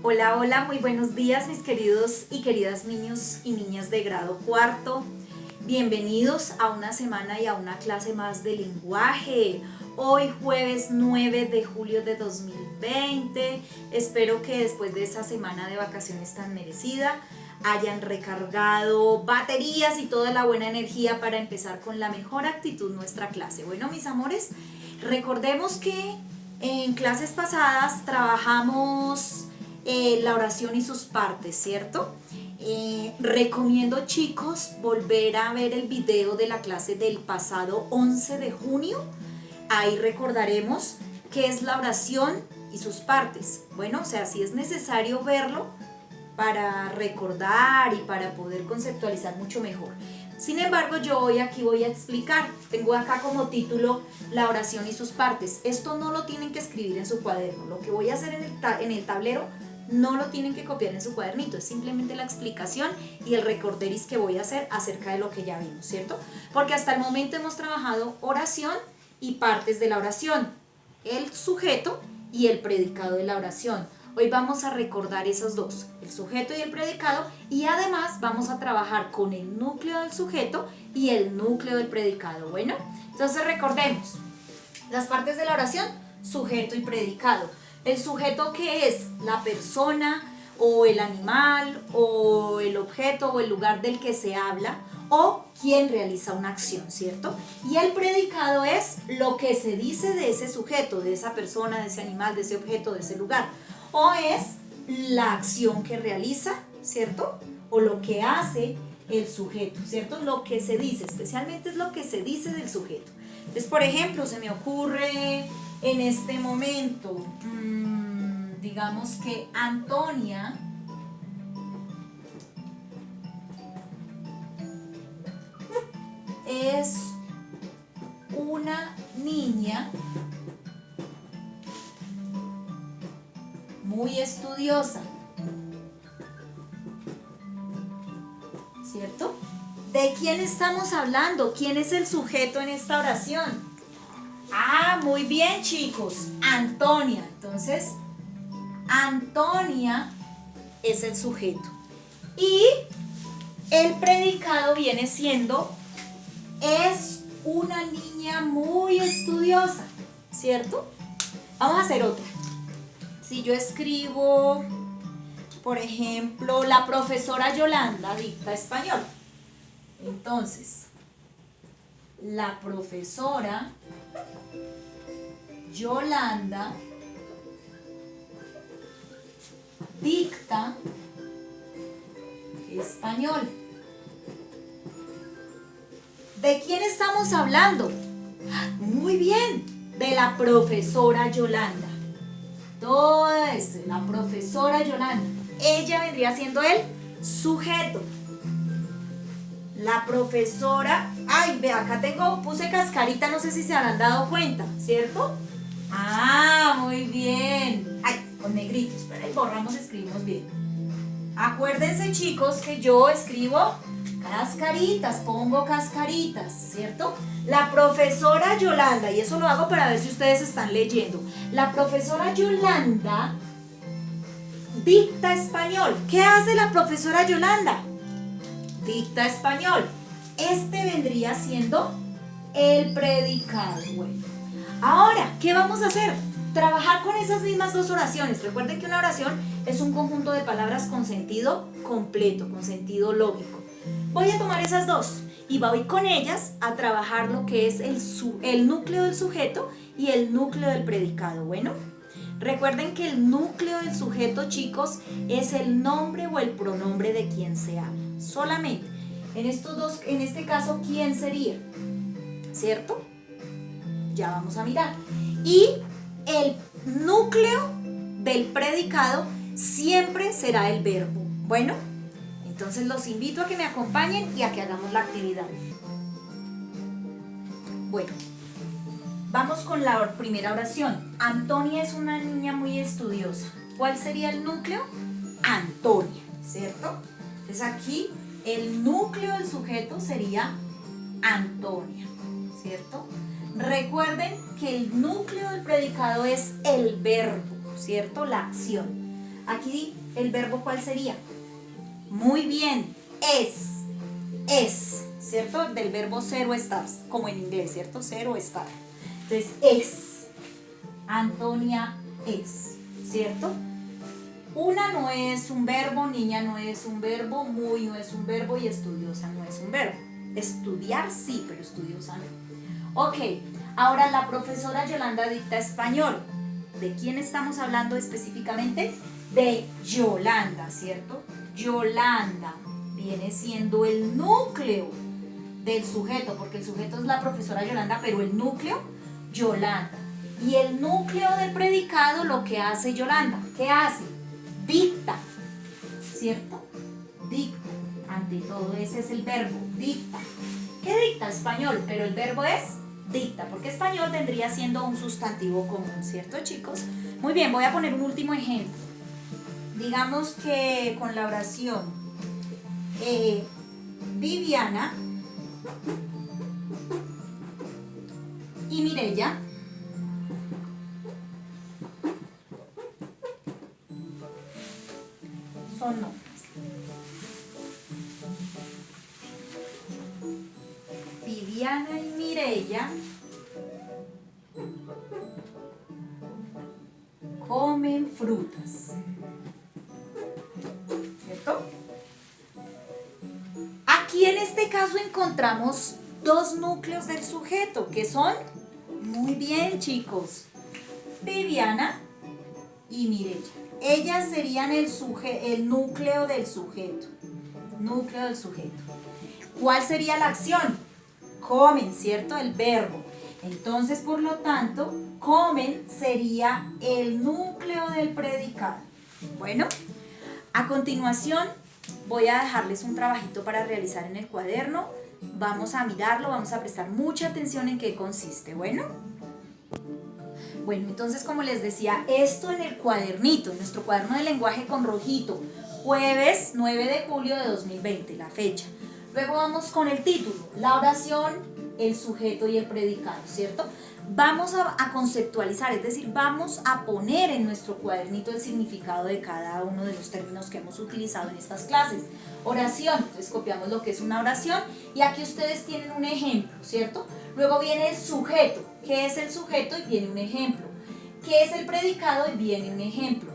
Hola, hola, muy buenos días mis queridos y queridas niños y niñas de grado cuarto. Bienvenidos a una semana y a una clase más de lenguaje. Hoy jueves 9 de julio de 2020. Espero que después de esa semana de vacaciones tan merecida hayan recargado baterías y toda la buena energía para empezar con la mejor actitud nuestra clase. Bueno, mis amores, recordemos que en clases pasadas trabajamos la oración y sus partes, ¿cierto? Recomiendo, chicos, volver a ver el video de la clase del pasado 11 de junio. Ahí recordaremos qué es la oración y sus partes. Bueno, o sea, si es necesario verlo para recordar y para poder conceptualizar mucho mejor. Sin embargo, yo hoy aquí voy a explicar, tengo acá como título la oración y sus partes. Esto no lo tienen que escribir en su cuaderno, lo que voy a hacer en el tablero no lo tienen que copiar en su cuadernito, es simplemente la explicación y el recorderis que voy a hacer acerca de lo que ya vimos, ¿cierto? Porque hasta el momento hemos trabajado oración y partes de la oración, el sujeto y el predicado de la oración. Hoy vamos a recordar esos dos, el sujeto y el predicado, y además vamos a trabajar con el núcleo del sujeto y el núcleo del predicado. Bueno, entonces recordemos las partes de la oración: sujeto y predicado. El sujeto, ¿qué es? La persona o el animal o el objeto o el lugar del que se habla o quien realiza una acción, ¿cierto? Y el predicado es lo que se dice de ese sujeto, de esa persona, de ese animal, de ese objeto, de ese lugar. O es la acción que realiza, ¿cierto? O lo que hace el sujeto, ¿cierto? Lo que se dice, especialmente es lo que se dice del sujeto. Entonces, por ejemplo, se me ocurre en este momento, digamos que Antonia es una niña muy estudiosa, ¿cierto? ¿De quién estamos hablando? ¿Quién es el sujeto en esta oración? Ah, muy bien, chicos, Antonia. Entonces, Antonia es el sujeto. Y el predicado viene siendo, es una niña muy estudiosa, ¿cierto? Vamos a hacer otra. Si yo escribo, por ejemplo, la profesora Yolanda dicta español. Entonces, la profesora Yolanda dicta español. ¿De quién estamos hablando? Muy bien, de la profesora Yolanda. Todo eso, la profesora Yolanda. Ella vendría siendo el sujeto. La profesora, ay, ve, acá puse cascarita, no sé si se habrán dado cuenta, ¿cierto? Ah, muy bien. Ay, con negritos, pero ahí borramos, escribimos bien. Acuérdense, chicos, que yo escribo cascaritas, pongo cascaritas, ¿cierto? La profesora Yolanda, y eso lo hago para ver si ustedes están leyendo. La profesora Yolanda dicta español. ¿Qué hace la profesora Yolanda? Dicta español. Este vendría siendo el predicado. Bueno, ahora, ¿qué vamos a hacer? Trabajar con esas mismas dos oraciones. Recuerden que una oración es un conjunto de palabras con sentido completo, con sentido lógico. Voy a tomar esas dos y voy con ellas a trabajar lo que es el núcleo del sujeto y el núcleo del predicado. Bueno, recuerden que el núcleo del sujeto, chicos, es el nombre o el pronombre de quien se habla. Solamente. En estos dos, en este caso, ¿quién sería? ¿Cierto? Ya vamos a mirar. Y el núcleo del predicado siempre será el verbo. Bueno, entonces los invito a que me acompañen y a que hagamos la actividad. Bueno, vamos con la primera oración. Antonia es una niña muy estudiosa. ¿Cuál sería el núcleo? Antonia, ¿cierto? Entonces aquí el núcleo del sujeto sería Antonia, ¿cierto? Recuerden que el núcleo del predicado es el verbo, ¿cierto? La acción. Aquí el verbo, ¿cuál sería? Muy bien, es, ¿cierto? Del verbo ser o estar, como en inglés, ¿cierto? Ser o estar. Entonces, es. Antonia es, ¿cierto? Una no es un verbo, niña no es un verbo, muy no es un verbo y estudiosa no es un verbo. Estudiar sí, pero estudiosa no. Ok, ahora la profesora Yolanda dicta español. ¿De quién estamos hablando específicamente? De Yolanda, ¿cierto? Yolanda viene siendo el núcleo del sujeto, porque el sujeto es la profesora Yolanda, pero el núcleo, Yolanda. Y el núcleo del predicado, lo que hace Yolanda, ¿qué hace? Dicta, ¿cierto? Dicta, ante todo ese es el verbo, dicta. ¿Qué dicta? Español, pero el verbo es dicta, porque español vendría siendo un sustantivo común, ¿cierto, chicos? Muy bien, voy a poner un último ejemplo. Digamos que con la oración Viviana y Mireya son nombres. Viviana y Mireya comen frutas, ¿cierto? Aquí en este caso encontramos dos núcleos del sujeto, que son, muy bien chicos, Viviana y Mireya. Ellas serían el núcleo del sujeto. Núcleo del sujeto. ¿Cuál sería la acción? Comen, ¿cierto? El verbo. Entonces, por lo tanto, comen sería el núcleo del predicado. Bueno, a continuación voy a dejarles un trabajito para realizar en el cuaderno. Vamos a mirarlo, vamos a prestar mucha atención en qué consiste. Bueno, entonces como les decía, esto en el cuadernito, en nuestro cuaderno de lenguaje con rojito, jueves 9 de julio de 2020, la fecha. Luego vamos con el título, la oración, el sujeto y el predicado, ¿cierto? Vamos a conceptualizar, es decir, vamos a poner en nuestro cuadernito el significado de cada uno de los términos que hemos utilizado en estas clases. Oración, entonces copiamos lo que es una oración y aquí ustedes tienen un ejemplo, ¿cierto? Luego viene el sujeto, ¿qué es el sujeto? Y viene un ejemplo. ¿Qué es el predicado? Y viene un ejemplo.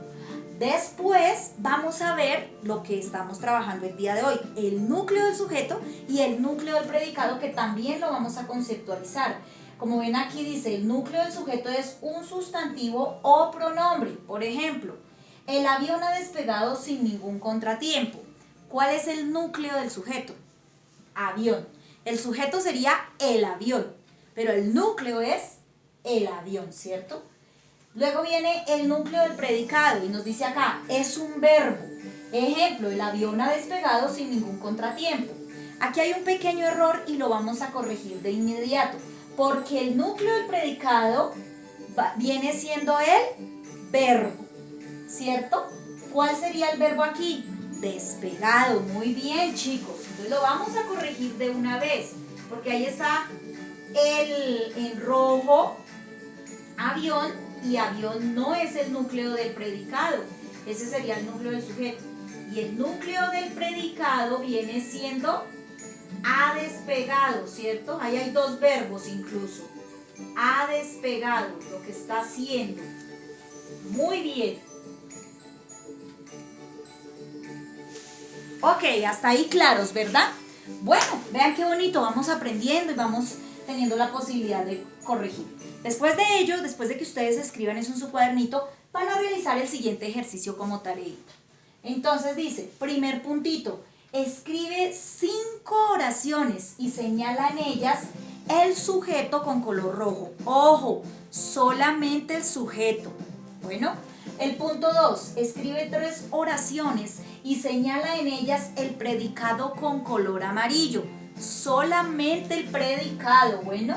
Después vamos a ver lo que estamos trabajando el día de hoy, el núcleo del sujeto y el núcleo del predicado, que también lo vamos a conceptualizar. Como ven aquí dice, el núcleo del sujeto es un sustantivo o pronombre. Por ejemplo, el avión ha despegado sin ningún contratiempo. ¿Cuál es el núcleo del sujeto? Avión. El sujeto sería el avión, pero el núcleo es el avión, ¿cierto? Luego viene el núcleo del predicado y nos dice acá, es un verbo. Ejemplo, el avión ha despegado sin ningún contratiempo. Aquí hay un pequeño error y lo vamos a corregir de inmediato, porque el núcleo del predicado viene siendo el verbo, ¿cierto? ¿Cuál sería el verbo aquí? Despegado. Muy bien, chicos. Entonces lo vamos a corregir de una vez, porque ahí está en rojo, avión, y avión no es el núcleo del predicado, ese sería el núcleo del sujeto. Y el núcleo del predicado viene siendo ha despegado, ¿cierto? Ahí hay dos verbos incluso. Ha despegado, lo que está haciendo. Muy bien. Ok, hasta ahí claros, ¿verdad? Bueno, vean qué bonito, vamos aprendiendo y vamos teniendo la posibilidad de corregir. Después de ello, después de que ustedes escriban eso en su cuadernito, van a realizar el siguiente ejercicio como tareita. Entonces dice, primer puntito, escribe 5 oraciones y señala en ellas el sujeto con color rojo. Ojo, solamente el sujeto. Bueno, el punto 2, escribe 3 oraciones y señala en ellas el predicado con color amarillo. Solamente el predicado. Bueno,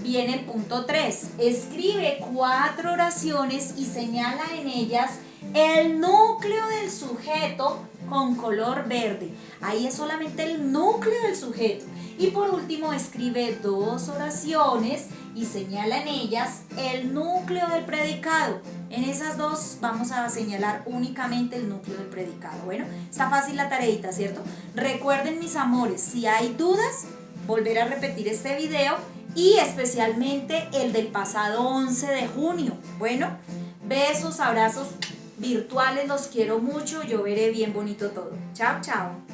viene el punto 3, escribe 4 oraciones y señala en ellas el núcleo del sujeto con color verde. Ahí es solamente el núcleo del sujeto. Y por último escribe 2 oraciones y señala en ellas el núcleo del predicado. En esas dos vamos a señalar únicamente el núcleo del predicado. Bueno, está fácil la tareita, ¿cierto? Recuerden, mis amores, si hay dudas, volver a repetir este video y especialmente el del pasado 11 de junio. Bueno, besos, abrazos virtuales, los quiero mucho, yo veré bien bonito todo. Chao, chao.